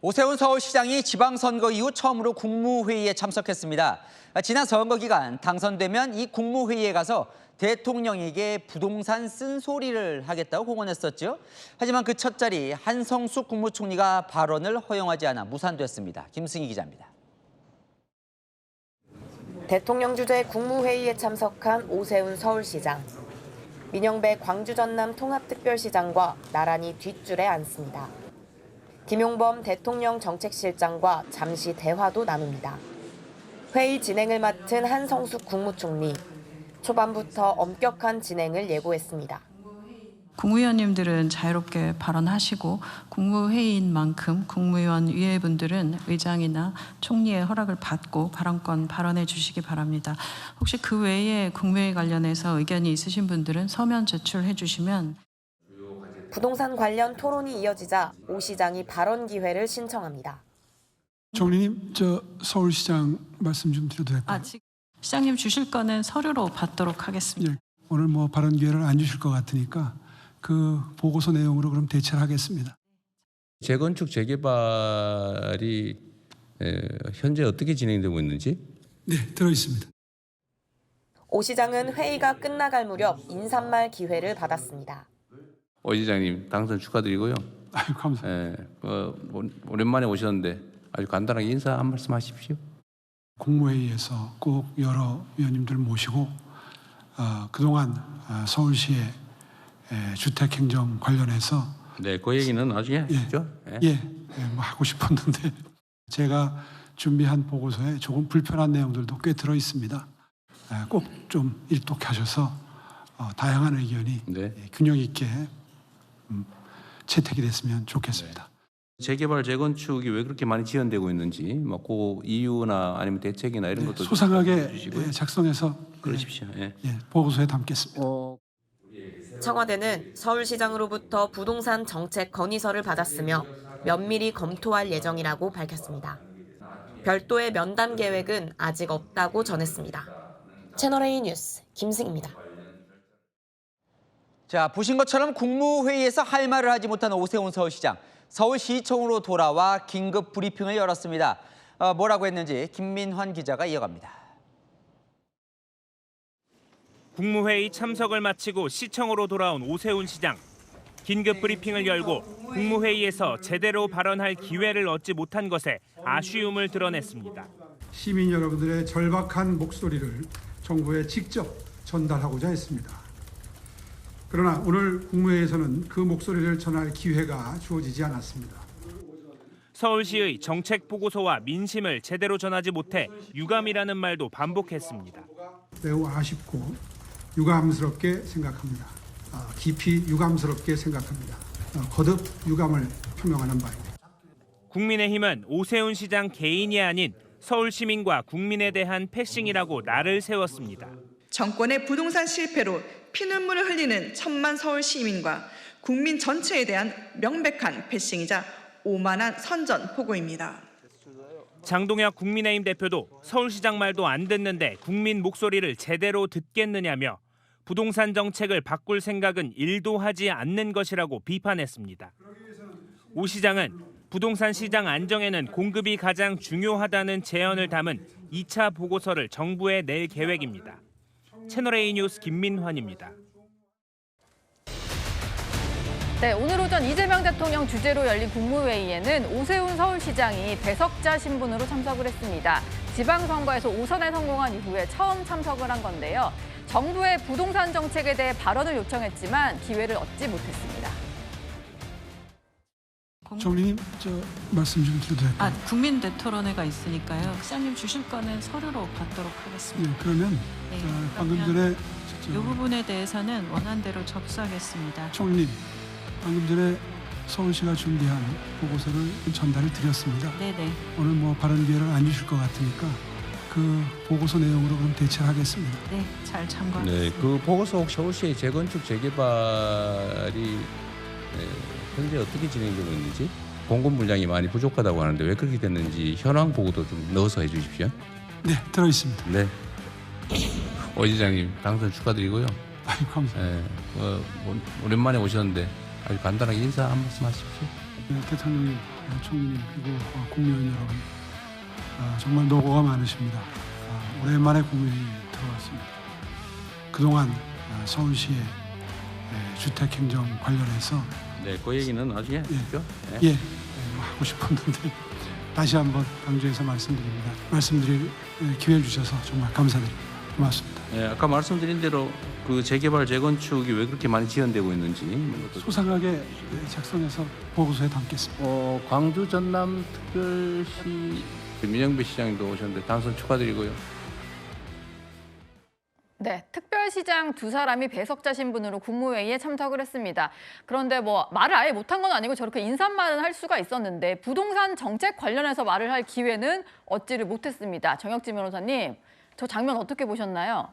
오세훈 서울시장이 지방선거 이후 처음으로 국무회의에 참석했습니다. 지난 선거 기간 당선되면 이 국무회의에 가서 대통령에게 부동산 쓴소리를 하겠다고 공언했었죠. 하지만 그 첫 자리 한성숙 국무총리가 발언을 허용하지 않아 무산됐습니다. 김승희 기자입니다. 대통령 주재 국무회의에 참석한 오세훈 서울시장. 민영배 광주 전남 통합특별시장과 나란히 뒷줄에 앉습니다. 김용범 대통령 정책실장과 잠시 대화도 나눕니다. 회의 진행을 맡은 한성숙 국무총리. 초반부터 엄격한 진행을 예고했습니다. 국무위원님들은 자유롭게 발언하시고 국무회의인 만큼 국무위원 위회분들은 의장이나 총리의 허락을 받고 발언권 발언해 주시기 바랍니다. 혹시 그 외에 국무회의 관련해서 의견이 있으신 분들은 서면 제출해 주시면. 부동산 관련 토론이 이어지자 오 시장이 발언 기회를 신청합니다. 총리님, 저 서울시장 말씀 좀 드려도 될까요? 시장님 주실 거는 서류로 받도록 하겠습니다. 예, 오늘 뭐 발언 기회를 안 주실 것 같으니까 그 보고서 내용으로 그럼 대체를 하겠습니다. 재건축 재개발이 현재 어떻게 진행되고 있는지? 네, 들어 있습니다. 오 시장은 회의가 끝나갈 무렵 인사말 기회를 받았습니다. 오 시장님 당선 축하드리고요. 아유, 감사합니다. 오랜만에 오셨는데 아주 간단하게 인사 한 말씀 하십시오. 국무회의에서 꼭 여러 위원님들 모시고 그동안 서울시의 주택행정 관련해서 네, 그 얘기는 나중에 하시죠. 뭐 하고 싶었는데 제가 준비한 보고서에 조금 불편한 내용들도 꽤 들어 있습니다. 꼭 좀 일독하셔서 다양한 의견이 균형 있게 채택이 됐으면 좋겠습니다. 재개발 재건축이 왜 그렇게 많이 지연되고 있는지 그 이유나 아니면 대책이나 이런 것도 소상하게 작성해서 그러십시오. 보고서에 담겠습니다. 청와대는 서울시장으로부터 부동산 정책 건의서를 받았으며 면밀히 검토할 예정이라고 밝혔습니다. 별도의 면담 계획은 아직 없다고 전했습니다. 채널A 뉴스 김승희입니다. 자, 보신 것처럼 국무회의에서 할 말을 하지 못한 오세훈 서울시장. 서울시청으로 돌아와 긴급 브리핑을 열었습니다. 뭐라고 했는지 김민환 기자가 이어갑니다. 국무회의 참석을 마치고 시청으로 돌아온 오세훈 시장. 긴급 브리핑을 열고 국무회의에서 제대로 발언할 기회를 얻지 못한 것에 아쉬움을 드러냈습니다. 시민 여러분들의 절박한 목소리를 정부에 직접 전달하고자 했습니다. 그러나 오늘 국무회의에서는 그 목소리를 전할 기회가 주어지지 않았습니다. 서울시의 정책 보고서와 민심을 제대로 전하지 못해 유감이라는 말도 반복했습니다. 매우 아쉽고 유감스럽게 생각합니다. 깊이 유감스럽게 생각합니다. 거듭 유감을 표명하는 바입니다. 국민의힘은 오세훈 시장 개인이 아닌 서울 시민과 국민에 대한 패싱이라고 날을 세웠습니다. 정권의 부동산 실패로 피눈물을 흘리는 천만 서울 시민과 국민 전체에 대한 명백한 패싱이자 오만한 선전포고입니다. 장동혁 국민의힘 대표도 서울시장 말도 안 듣는데 국민 목소리를 제대로 듣겠느냐며 부동산 정책을 바꿀 생각은 1도 하지 않는 것이라고 비판했습니다. 오 시장은 부동산 시장 안정에는 공급이 가장 중요하다는 제언을 담은 2차 보고서를 정부에 낼 계획입니다. 채널A 뉴스 김민환입니다. 네, 오늘 오전 이재명 대통령 주재로 열린 국무회의에는 오세훈 서울시장이 배석자 신분으로 참석을 했습니다. 지방선거에서 5선에 성공한 이후에 처음 참석을 한 건데요. 정부의 부동산 정책에 대해 발언을 요청했지만 기회를 얻지 못했습니다. 총리님, 저 말씀 좀 드려도 될까요? 국민 대토론회가 있으니까요. 시장님 주실 거는 서류로 받도록 하겠습니다. 그러면 방금 전에 이 부분에 대해서는 원안대로 접수하겠습니다. 총리님, 방금 전에 서울시가 준비한 보고서를 전달을 드렸습니다. 네네. 오늘 뭐 발언 기회를 안 주실 것 같으니까 그 보고서 내용으로 그럼 대체를 하겠습니다. 네, 잘 참고하겠습니다. 그 보고서 혹시 서울시의 재건축 재개발이 현재 어떻게 진행되고 있는지, 공급 물량이 많이 부족하다고 하는데 왜 그렇게 됐는지 현황 보고도 좀 넣어서 해주십시오. 네, 들어 있습니다. 네. 오 시장님 당선 축하드리고요. 아유, 감사합니다. 오랜만에 오셨는데 아주 간단하게 인사 한 말씀 하십시오. 대통령님 총리님 그리고 국무위원 여러분 정말 노고가 많으십니다. 오랜만에 국무회의에 들어왔습니다. 그동안 서울시의 주택행정 관련해서 네, 그 얘기는 나중에 하시죠. 네. 예, 하고 싶었는데 다시 한번 강조해서 말씀드립니다. 말씀드릴 기회를 주셔서 정말 감사드립니다. 고맙습니다. 네, 아까 말씀드린 대로 그 재개발 재건축이 왜 그렇게 많이 지연되고 있는지 소상하게 작성해서 보고서에 담겠습니다. 광주 전남 특별시 민영배 시장님도 오셨는데 당선 축하드리고요. 네, 특별시장 두 사람이 배석자 신분으로 국무회의에 참석을 했습니다. 그런데 뭐 말을 아예 못한 건 아니고 저렇게 인사말은 할 수가 있었는데 부동산 정책 관련해서 말을 할 기회는 얻지를 못했습니다. 정혁진 변호사님, 저 장면 어떻게 보셨나요?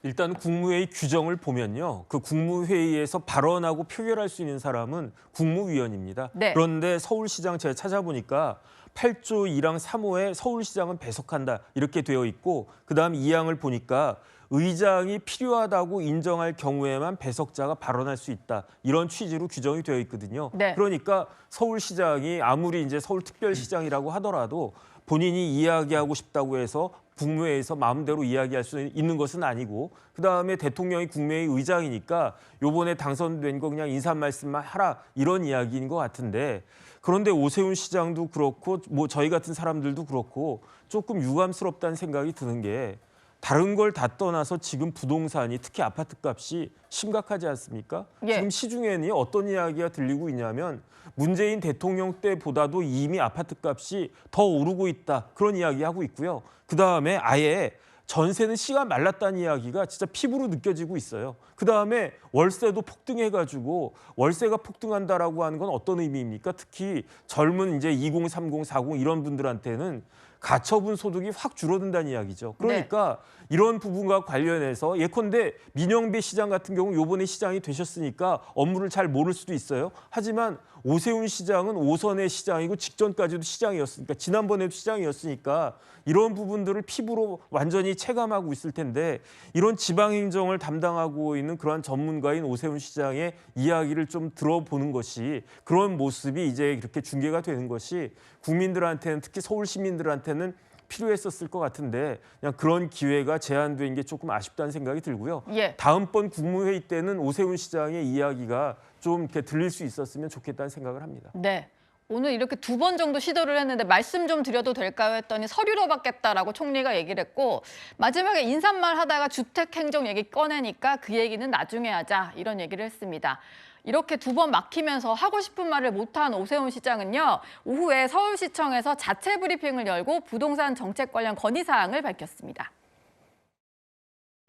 일단 국무회의 규정을 보면요. 그 국무회의에서 발언하고 표결할 수 있는 사람은 국무위원입니다. 네. 그런데 서울시장 제가 찾아보니까 8조 1항 3호에 서울시장은 배석한다 이렇게 되어 있고 그다음 2항을 보니까 의장이 필요하다고 인정할 경우에만 배석자가 발언할 수 있다. 이런 취지로 규정이 되어 있거든요. 네. 그러니까 서울시장이 아무리 이제 서울특별시장이라고 하더라도 본인이 이야기하고 싶다고 해서 국무회의에서 마음대로 이야기할 수 있는 것은 아니고 그다음에 대통령이 국무회의 의장이니까 요번에 당선된 거 그냥 인사 말씀만 하라 이런 이야기인 것 같은데 그런데 오세훈 시장도 그렇고 뭐 저희 같은 사람들도 그렇고 조금 유감스럽다는 생각이 드는 게 다른 걸 다 떠나서 지금 부동산이 특히 아파트 값이 심각하지 않습니까? 예. 지금 시중에는 어떤 이야기가 들리고 있냐면 문재인 대통령 때보다도 이미 아파트 값이 더 오르고 있다. 그런 이야기하고 있고요. 그다음에 아예 전세는 씨가 말랐다는 이야기가 진짜 피부로 느껴지고 있어요. 그다음에 월세도 폭등해가지고 월세가 폭등한다라고 하는 건 어떤 의미입니까? 특히 젊은 이제 20, 30, 40 이런 분들한테는 가처분 소득이 확 줄어든다는 이야기죠. 그러니까 이런 부분과 관련해서 예컨대 민영배 시장 같은 경우 요번에 시장이 되셨으니까 업무를 잘 모를 수도 있어요. 하지만 오세훈 시장은 5선의 시장이고 직전까지도 시장이었으니까 지난번에도 시장이었으니까 이런 부분들을 피부로 완전히 체감하고 있을 텐데 이런 지방행정을 담당하고 있는 그러한 전문가인 오세훈 시장의 이야기를 좀 들어보는 것이 그런 모습이 이제 이렇게 중계가 되는 것이 국민들한테는 특히 서울 시민들한테는 필요했었을 것 같은데 그냥 그런 기회가 제한된 게 조금 아쉽다는 생각이 들고요. 예. 다음번 국무회의 때는 오세훈 시장의 이야기가 좀 이렇게 들릴 수 있었으면 좋겠다는 생각을 합니다. 네. 오늘 이렇게 2번 정도 시도를 했는데 말씀 좀 드려도 될까요 했더니 서류로 받겠다라고 총리가 얘기를 했고 마지막에 인사말 하다가 주택행정 얘기 꺼내니까 그 얘기는 나중에 하자 이런 얘기를 했습니다. 이렇게 2번 막히면서 하고 싶은 말을 못한 오세훈 시장은요. 오후에 서울시청에서 자체 브리핑을 열고 부동산 정책 관련 건의사항을 밝혔습니다.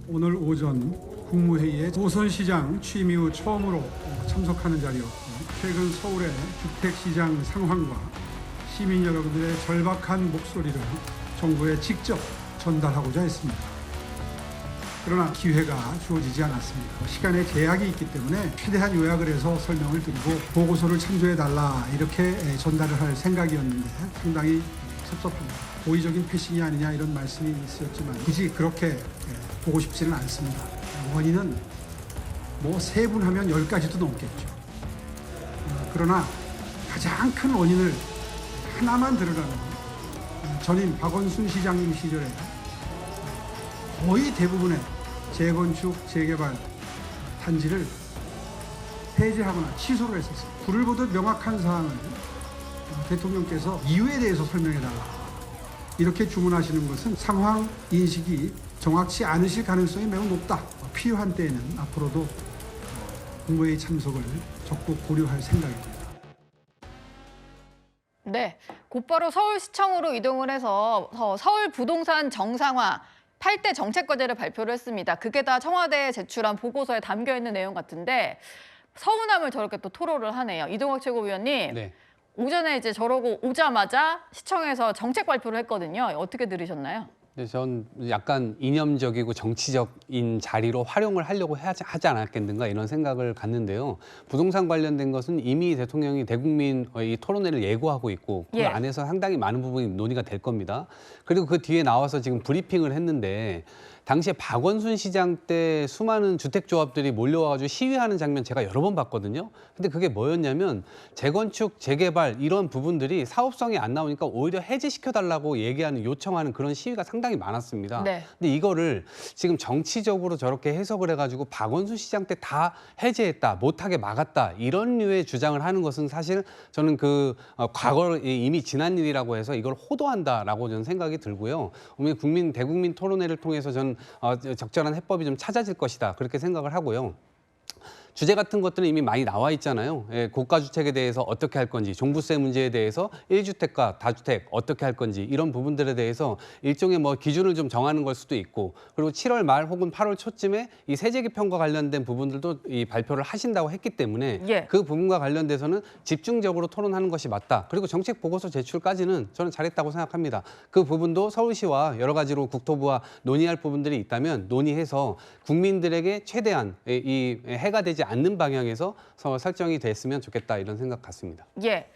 오늘 오전 국무회의에 오선 시장 취임 이후 처음으로 참석하는 자리였고 최근 서울의 주택시장 상황과 시민 여러분들의 절박한 목소리를 정부에 직접 전달하고자 했습니다. 그러나 기회가 주어지지 않았습니다. 시간에 제약이 있기 때문에 최대한 요약을 해서 설명을 드리고 보고서를 참조해달라 이렇게 전달을 할 생각이었는데 상당히 섭섭합니다. 고의적인 패싱이 아니냐 이런 말씀이 있었지만 굳이 그렇게 보고 싶지는 않습니다. 원인은 뭐 세분하면 10가지도 넘겠죠. 그러나 가장 큰 원인을 하나만 들으라면 전임 박원순 시장님 시절에 거의 대부분의 재건축, 재개발 단지를 폐지하거나 취소를 했었어요. 불을 보듯 명확한 사항을 대통령께서 이유에 대해서 설명해달라. 이렇게 주문하시는 것은 상황 인식이 정확치 않으실 가능성이 매우 높다. 필요한 때에는 앞으로도 국무회의 참석을 적극 고려할 생각입니다. 네, 곧바로 서울시청으로 이동을 해서 서울 부동산 정상화 8대 정책과제를 발표를 했습니다. 그게 다 청와대에 제출한 보고서에 담겨있는 내용 같은데 서운함을 저렇게 또 토로를 하네요. 이동학 최고위원님, 네. 오전에 이제 저러고 오자마자 시청에서 정책 발표를 했거든요. 어떻게 들으셨나요? 네, 전 약간 이념적이고 정치적인 자리로 활용을 하려고 하지 않았겠는가 이런 생각을 갖는데요. 부동산 관련된 것은 이미 대통령이 대국민 이 토론회를 예고하고 있고 그 예. 안에서 상당히 많은 부분이 논의가 될 겁니다. 그리고 그 뒤에 나와서 지금 브리핑을 했는데 당시에 박원순 시장 때 수많은 주택조합들이 몰려와가지고 시위하는 장면 제가 여러 번 봤거든요. 근데 그게 뭐였냐면 재건축, 재개발 이런 부분들이 사업성이 안 나오니까 오히려 해제시켜달라고 얘기하는 요청하는 그런 시위가 상당히 많았습니다. 네. 근데 이거를 지금 정치적으로 저렇게 해석을 해가지고 박원순 시장 때 다 해제했다, 못하게 막았다 이런 류의 주장을 하는 것은 사실 저는 과거 이미 지난 일이라고 해서 이걸 호도한다라고 저는 생각이 들고요. 대국민 토론회를 통해서 저는 적절한 해법이 좀 찾아질 것이다 그렇게 생각을 하고요. 주제 같은 것들은 이미 많이 나와 있잖아요. 고가 주택에 대해서 어떻게 할 건지, 종부세 문제에 대해서 1주택과 다주택 어떻게 할 건지 이런 부분들에 대해서 일종의 기준을 좀 정하는 걸 수도 있고, 그리고 7월 말 혹은 8월 초쯤에 이 세제 개편과 관련된 부분들도 이 발표를 하신다고 했기 때문에 예. 그 부분과 관련돼서는 집중적으로 토론하는 것이 맞다. 그리고 정책 보고서 제출까지는 저는 잘했다고 생각합니다. 그 부분도 서울시와 여러 가지로 국토부와 논의할 부분들이 있다면 논의해서 국민들에게 최대한 이 해가 되지 않는 방향에서 설정이 됐으면 좋겠다 이런 생각 같습니다. 예.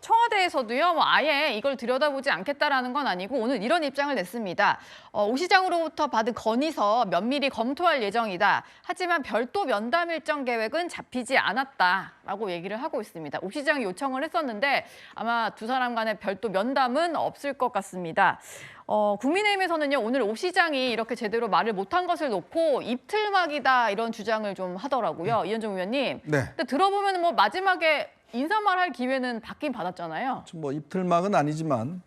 청와대에서도요, 아예 이걸 들여다보지 않겠다라는 건 아니고 오늘 이런 입장을 냈습니다. 오 시장으로부터 받은 건의서 면밀히 검토할 예정이다. 하지만 별도 면담 일정 계획은 잡히지 않았다라고 얘기를 하고 있습니다. 오 시장이 요청을 했었는데 아마 두 사람 간의 별도 면담은 없을 것 같습니다. 국민의힘에서는요, 오늘 오 시장이 이렇게 제대로 말을 못한 것을 놓고 입틀막이다 이런 주장을 좀 하더라고요. 이현정 의원님. 네. 근데 들어보면 마지막에 인사말 할 기회는 받긴 받았잖아요. 입틀막은 아니지만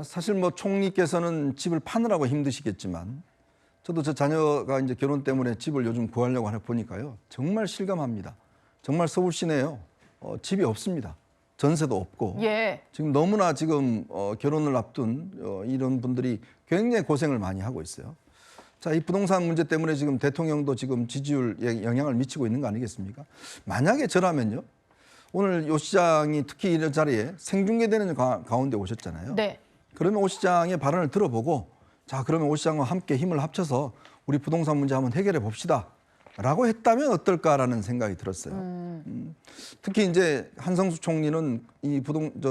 사실 총리께서는 집을 파느라고 힘드시겠지만 저도 저 자녀가 이제 결혼 때문에 집을 요즘 구하려고 하는 보니까요, 정말 실감합니다. 정말 서울 시내요, 집이 없습니다. 전세도 없고. 예. 지금 너무나 지금 결혼을 앞둔 이런 분들이 굉장히 고생을 많이 하고 있어요. 자, 이 부동산 문제 때문에 지금 대통령도 지금 지지율에 영향을 미치고 있는 거 아니겠습니까? 만약에 저라면요, 오늘 오 시장이 특히 이런 자리에 생중계되는 가운데 오셨잖아요. 네. 그러면 오 시장의 발언을 들어보고, 자, 그러면 오 시장과 함께 힘을 합쳐서 우리 부동산 문제 한번 해결해 봅시다 라고 했다면 어떨까라는 생각이 들었어요. 특히 이제 한성수 총리는 이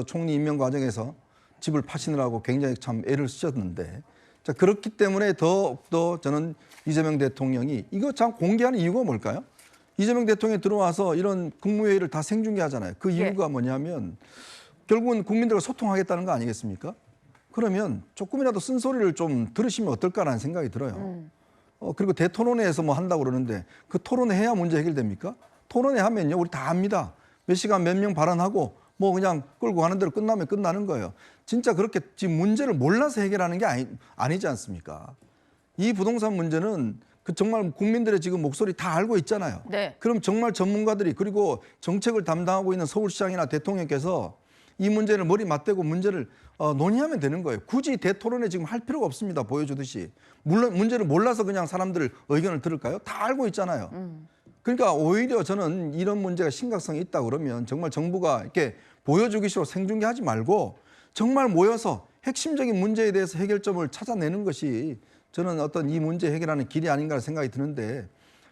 총리 임명 과정에서 집을 파시느라고 굉장히 참 애를 쓰셨는데, 자, 그렇기 때문에 더욱더 저는 이재명 대통령이 이거 참 공개하는 이유가 뭘까요? 이재명 대통령이 들어와서 이런 국무회의를 다 생중계하잖아요. 그 이유가 뭐냐면 결국은 국민들과 소통하겠다는 거 아니겠습니까? 그러면 조금이라도 쓴소리를 좀 들으시면 어떨까라는 생각이 들어요. 그리고 대토론회에서 한다고 그러는데 그 토론회 해야 문제 해결됩니까? 토론회 하면요, 우리 다 압니다. 몇 시간 몇 명 발언하고 그냥 끌고 가는 대로 끝나면 끝나는 거예요. 진짜 그렇게 지금 문제를 몰라서 해결하는 게 아니지 않습니까? 이 부동산 문제는 정말 국민들의 지금 목소리 다 알고 있잖아요. 네. 그럼 정말 전문가들이, 그리고 정책을 담당하고 있는 서울시장이나 대통령께서 이 문제를 머리 맞대고 문제를 논의하면 되는 거예요. 굳이 대토론에 지금 할 필요가 없습니다. 보여주듯이. 물론 문제를 몰라서 그냥 사람들 의견을 들을까요? 다 알고 있잖아요. 그러니까 오히려 저는 이런 문제가 심각성이 있다 그러면 정말 정부가 이렇게 보여주기식으로 생중계하지 말고 정말 모여서 핵심적인 문제에 대해서 해결점을 찾아내는 것이 저는 어떤 이 문제 해결하는 길이 아닌가 생각이 드는데,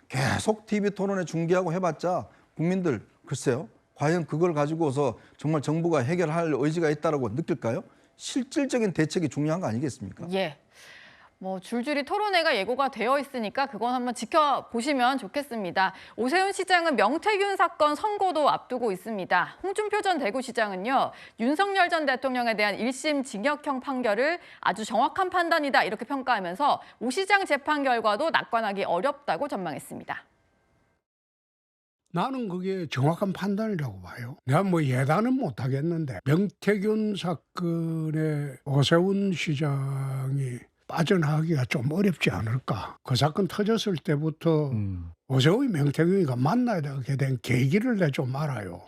계속 TV 토론에 중계하고 해봤자 국민들 글쎄요, 과연 그걸 가지고서 정말 정부가 해결할 의지가 있다고 느낄까요? 실질적인 대책이 중요한 거 아니겠습니까? 예. 줄줄이 토론회가 예고가 되어 있으니까 그건 한번 지켜보시면 좋겠습니다. 오세훈 시장은 명태균 사건 선고도 앞두고 있습니다. 홍준표 전 대구시장은요, 윤석열 전 대통령에 대한 1심 징역형 판결을 아주 정확한 판단이다 이렇게 평가하면서 오 시장 재판 결과도 낙관하기 어렵다고 전망했습니다. 나는 그게 정확한 판단이라고 봐요. 내가 예단은 못하겠는데 명태균 사건에 오세훈 시장이 빠져나가기가 좀 어렵지 않을까. 그 사건 터졌을 때부터 오세훈이 명태균이가 만나야 되게 된 계기를 내 좀 알아요.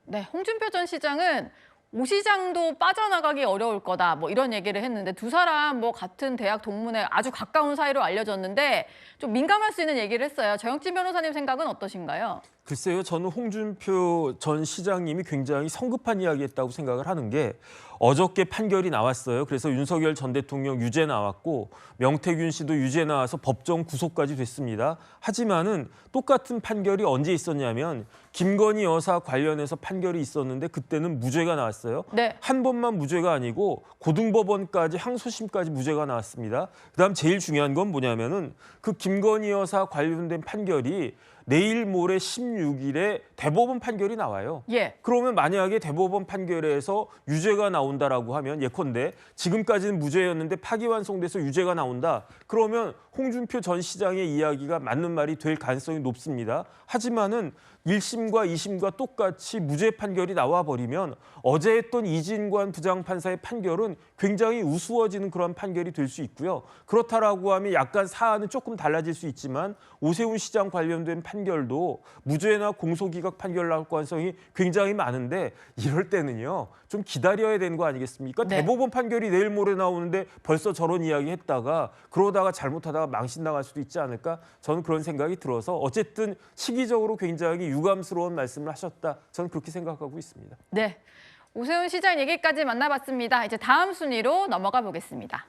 네, 홍준표 전 시장은 오 시장도 빠져나가기 어려울 거다 이런 얘기를 했는데, 두 사람 같은 대학 동문회 아주 가까운 사이로 알려졌는데 좀 민감할 수 있는 얘기를 했어요. 정영진 변호사님 생각은 어떠신가요? 글쎄요, 저는 홍준표 전 시장님이 굉장히 성급한 이야기했다고 생각을 하는 게 어저께 판결이 나왔어요. 그래서 윤석열 전 대통령 유죄 나왔고 명태균 씨도 유죄 나와서 법정 구속까지 됐습니다. 하지만은 똑같은 판결이 언제 있었냐면 김건희 여사 관련해서 판결이 있었는데 그때는 무죄가 나왔어요. 네. 한 번만 무죄가 아니고 고등법원까지 항소심까지 무죄가 나왔습니다. 그다음 제일 중요한 건 뭐냐면은 그 김건희 여사 관련된 판결이 내일 모레 16일에 대법원 판결이 나와요. 예. 그러면 만약에 대법원 판결에서 유죄가 나온다라고 하면 예컨대 지금까지는 무죄였는데 파기환송돼서 유죄가 나온다. 그러면 홍준표 전 시장의 이야기가 맞는 말이 될 가능성이 높습니다. 하지만은 1심과 2심과 똑같이 무죄 판결이 나와버리면 어제 했던 이진관 부장판사의 판결은 굉장히 우스워지는 그런 판결이 될 수 있고요. 그렇다라고 하면 약간 사안은 조금 달라질 수 있지만 오세훈 시장 관련된 판결도 무죄나 공소기각 판결 나올 가능성이 굉장히 많은데 이럴 때는요. 좀 기다려야 되는 거 아니겠습니까? 네. 대법원 판결이 내일 모레 나오는데 벌써 저런 이야기 했다가 그러다가 잘못하다가 망신당할 수도 있지 않을까? 저는 그런 생각이 들어서 어쨌든 시기적으로 굉장히 유감스러운 말씀을 하셨다. 저는 그렇게 생각하고 있습니다. 네. 오세훈 시장 얘기까지 만나봤습니다. 이제 다음 순위로 넘어가 보겠습니다.